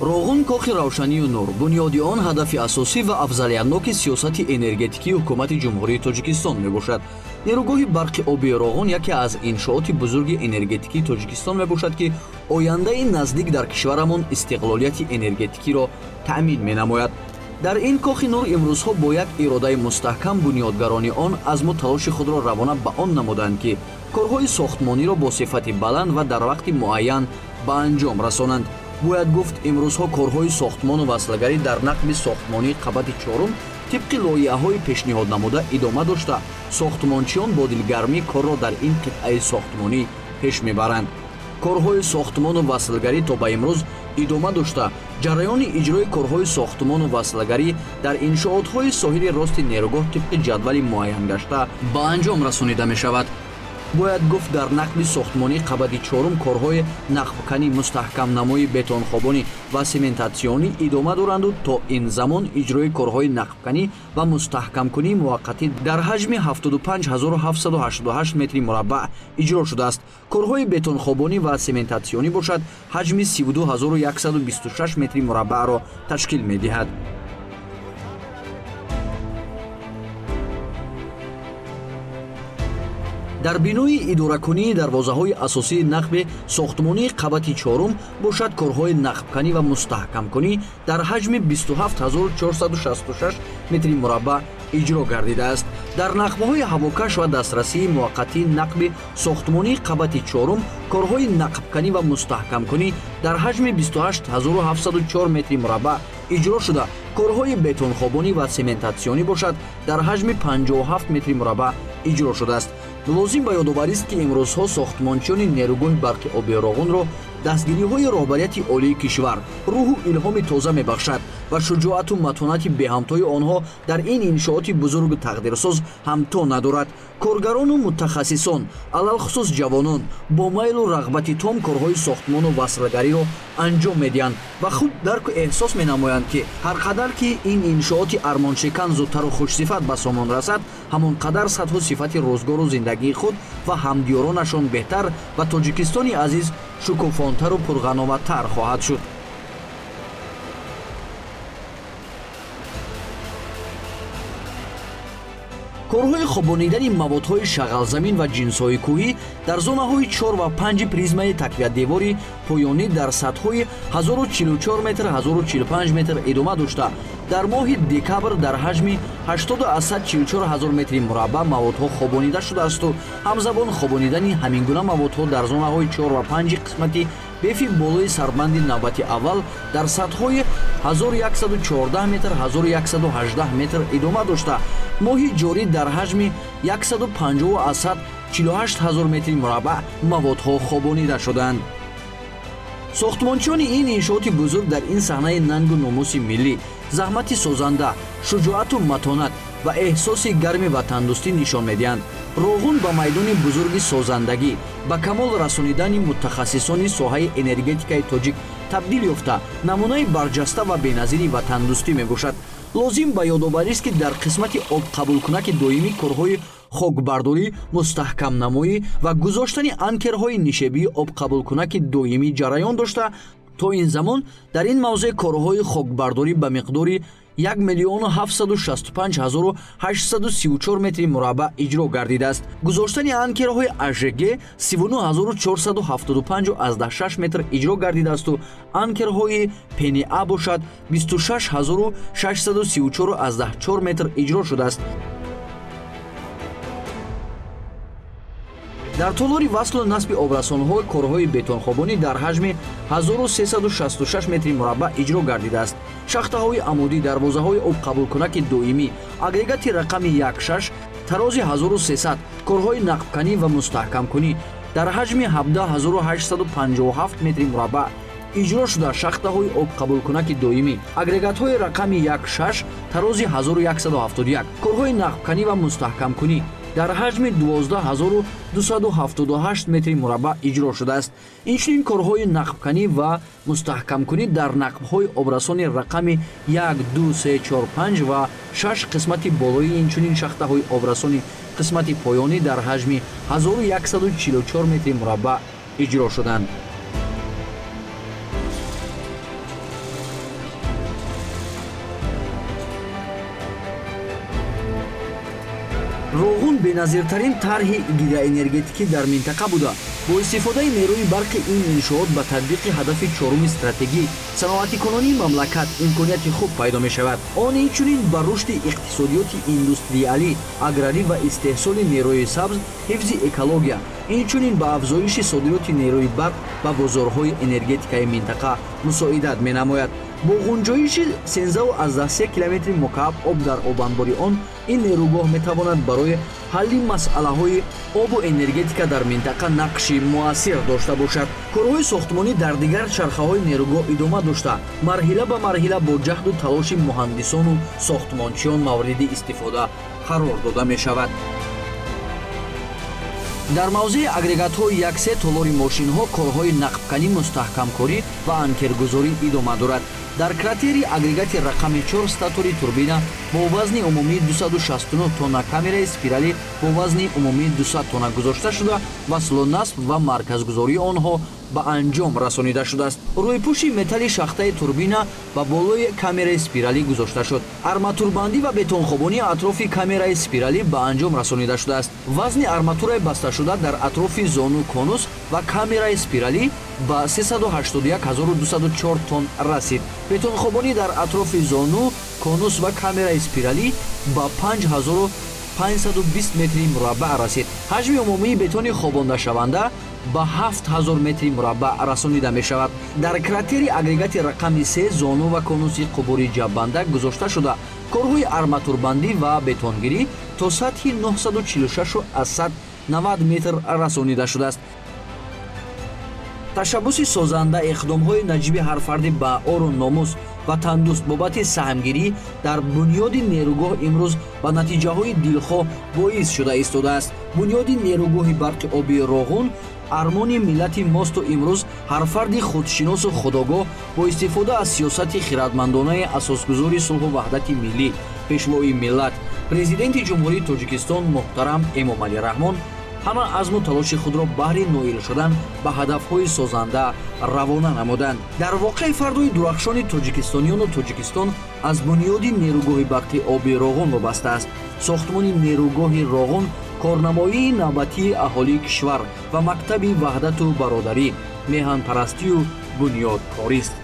роғун кохи равшанию нур бунёди он ҳадафи асосӣ ва афзалиятноки сиёсати энергетикии ҳукумати ҷумҳурии тоҷикистон мебошад. нерӯгоҳи барқи оби роғун яке аз иншооти бузурги энергетикии тоҷикистон мебошад ки ояндаи наздик дар кишварамон истиқлолияти энергетикиро таъмин менамояд. дар ин кохи нур имрӯзҳо бо як иродаи мустаҳкам бунёдгарони он азму талоши худро равона ба он намуданд ки корҳои сохтмониро бо сифати баланд ва дар вақти муайян ба анҷом расонанд. бояд гуфт имрӯзҳо корҳои сохтмону васлагарӣ дар нақби сохтмонии қабати чорум тибқи лоиҳаҳои пешниҳод намуда идома дошта сохтмончиён бо дилгармӣ корро дар ин қитъаи сохтмонӣ пеш мебаранд. корҳои сохтмону васлгарӣ то ба имрӯз идома дошта ҷараёни иҷрои корҳои сохтмону васлагарӣ дар иншоотҳои соҳили рости нерӯгоҳ тибқи ҷадвали муайян гашта ба анҷом расонида мешавад. бояд гуфт дар нақби сохтмонии қабати чорум корҳои нақбканӣ мустаҳкамнамои бетонхобонӣ ва сементатсионӣ идома доранду то ин замон иҷрои корҳои нақбканӣ ва мустаҳкамкунии муваққатӣ дар ҳаҷми 75788 метри мураббаъ иҷро шудааст. корҳои бетонхобонӣ ва сементатсионӣ бошад ҳаҷми 32126 метри мураббаъро ташкил медиҳад. дар бинои идоракунии дарвозаҳои асосии нақби сохтмонии қабати чорум бошад корҳои нақбканӣ ва мустаҳкамкунӣ дар ҳаҷми 27466 метри мураббаъ иҷро гардидааст. дар нақбҳои ҳавокаш ва дастрасии муваққатии нақби сохтмонии қабати чорум корҳои нақбканӣ ва мустаҳкамкунӣ дар ҳаҷми 28704 метри мураббаъ иҷро шуда корҳои бетонхобонӣ ва сементатсионӣ бошад дар ҳаҷми 57 метри мураббаъ иҷро шудааст. лозим ба ёдоварист ки имрӯзҳо сохтмончиёни нерӯгоҳи барқи оби роғунро дастгириҳои роҳбарияти олии кишвар рӯҳу илҳоми тоза мебахшад ва шуҷоату матонати беҳамтои онҳо дар ин иншооти бузургу тақдирсоз ҳамто надорад. коргарону мутахассисон алалхусус ҷавонон бо майлу рағбати том корҳои сохтмону васлгариро анҷом медиҳанд ва худ дарку эҳсос менамоянд ки ҳар қадар ки ин иншооти армоншекан зудтару хушсифат ба сомон расад ҳамон қадар сатҳу сифати рӯзгору зиндагии худ ва ҳамдиёронашон беҳтар ва тоҷикистони азиз шукуфонтару пурғановаттар хоҳад шуд. корҳои хобонидани маводҳои шағалзамин ва ҷинсҳои кӯҳӣ дар зонаҳои 4 ва 5 призмаи таквиядевори поёнӣ дар сатҳҳои 1044 метр 1045 метр идома дошта дар моҳи декабр дар ҳаҷми 844 метри мураббаъ маводҳо хобонида шудаасту ҳамзабон хобонидани ҳамин гуна маводҳо дар зонаҳои 4 ва 5 қисмати бефи болои сарбанди навбати аввал дар сатҳҳои 1114 метр 1118 метр идома дошта моҳи ҷорӣ дар ҳаҷми 150 метри мураббаъ маводҳо хобонида шуданд. сохтмончиёни ин иншооти бузург дар ин саҳнаи нангу номуси миллӣ заҳмати созанда шуҷоату матонат ва эҳсоси гарми ватандӯстӣ нишон медиҳанд. роғун ба майдони бузурги созандагӣ ба камол расонидани мутахассисони соҳаи энергетикаи тоҷик табдил ёфта намунаи барҷаста ва беназири ватандӯстӣ мебошад. лозим ба ёдоварист ки дар қисмати обқабулкунаки доимӣ корҳои хокбардорӣ мустаҳкамнамоӣ ва гузоштани анкерҳои нишебии обқабулкунаки доимӣ ҷараён дошта то ин замон дар ин мавзеъ корҳои хокбардорӣ ба миқдори 1,765,834 метри мураббаъ иҷро гардидааст. гузоштани анкерҳои ажг 39475,6 метр иҷро гардидаасту анкерҳои пна бошад 26634,4 метр иҷро шудааст. дар толори васлу насби обрасонҳо корҳои бетонхобонӣ дар ҳаҷми 1366 метри мураббаъ иҷро гардидааст. шахтаҳои амудӣ, дарвозаҳои обқабулкунаки доимӣ, агрегати рақами 1-6, тарози 1300, корҳои нақбканӣ ва мустаҳкамкунӣ дар ҳаҷми 17857 метри мураббаъ иҷро шуда шахтаҳои обқабулкунаки доимӣ, агрегатҳои рақами 1-6, тарози 1171, корҳои нақбканӣ ва мустаҳкамкунӣ дар ҳаҷми 12278 метри мураббаъ иҷро шудааст. инчунин корҳои нақбканӣ ва мустаҳкамкунӣ дар нақбҳои обрасони рақами 1, 2, 3, 4, 5 ва 6 қисмати болои инчунин шахтаҳои обрасони қисмати поёнӣ дар ҳаҷми 1144 метри мураббаъ иҷро шуданд. беназиртарин тарҳи гидроэнергетикӣ дар минтақа буда бо истифодаи нерӯи барқи ин иншоот ба татбиқи ҳадафи чоруми стратегӣ саноатикунонии мамлакат имконияти хуб пайдо мешавад. Он инчунин ба рушди иқтисодиёти индустриалӣ, аграрӣ ва истеҳсоли нерӯи сабз, ҳифзи экология, инчунин ба афзоиши содироти нерӯи барқ ба бозорҳои энергетикаи минтақа мусоидат менамояд. бо ғунҷоиши 13 километри мукааб об дар обанбори он, ин нерӯгоҳ метавонад барои ҳалли масъалаҳои обу энергетика дар минтақа нақши муассир дошта бошад. корҳои сохтмонӣ дар дигар чархаҳои нерӯгоҳ идома дошта, марҳила ба марҳила бо ҷаҳду талоши муҳандисону сохтмончиён мавриди истифода қарор дода мешавад. дар мавзеи агрегатҳои яксе толори мошинҳо корҳои нақбканӣ, мустаҳкамкорӣ ва анкергузорӣ идома дорад. дар кратери агрегати рақами 4 статори турбина бо вазни умумии 269 тонна, камераи спиралӣ бо вазни умумии 200 тонна гузошта шуда, васлу насб ва марказгузории онҳо ба анҷом расонида шудааст. рӯйпӯши металли шахтаи турбина ба болои камераи спиралӣ гузошта шуд. арматурбандӣ ва бетонхобонии атрофи камераи спиралӣ ба анҷом расонида шудааст. вазни арматураи басташуда дар атрофи зону конус ва камераи спиралӣ ба 381204 тонн расид. бетонхобонӣ дар атрофи зону конус ва камераи спиралӣ ба 5520 метри мураббаъ расид. ҳаҷми умумии бетони хобондашаванда ба 7000 метри мураббаъ расонида мешавад. дар кратери агрегати рақами 3 зону ва конуси қубури ҷаббанда гузошта шуда, корҳои арматурбандӣ ва бетонгирӣ то сатҳи 946,190 метр расонида шудааст. ташаббуси созанда иқдомҳои наҷиби ҳарфарди ба ору номус ва тандуст бобати саҳмгирӣ дар бунёди нерӯгоҳ имрӯз ба натиҷаҳои дилхоҳ боис шуда истодааст. бунёди нерӯгоҳи барқи обии Роғун армони миллати мосту имрӯз ҳарфарди худшиносу худогоҳ бо истифода аз сиёсати хиратмандонаи асосгузори сулҳу ваҳдати миллӣ, пешвои миллат, президенти ҷумҳурии Тоҷикистон муҳтарам Эмомалӣ Раҳмон ҳама азму талоши худро баҳри ноил шудан ба ҳадафҳои созанда равона намуданд. дар воқеаи фардои дурахшони тоҷикистонёну Тоҷикистон аз бунёди нерӯгоҳи барқи оби Роғун вобаста аст. сохтмони нерӯгоҳи Роғун корнамоии навбатии аҳолии кишвар ва мактаби ваҳдату бародарӣ, меҳанпарастию бунёдкорист.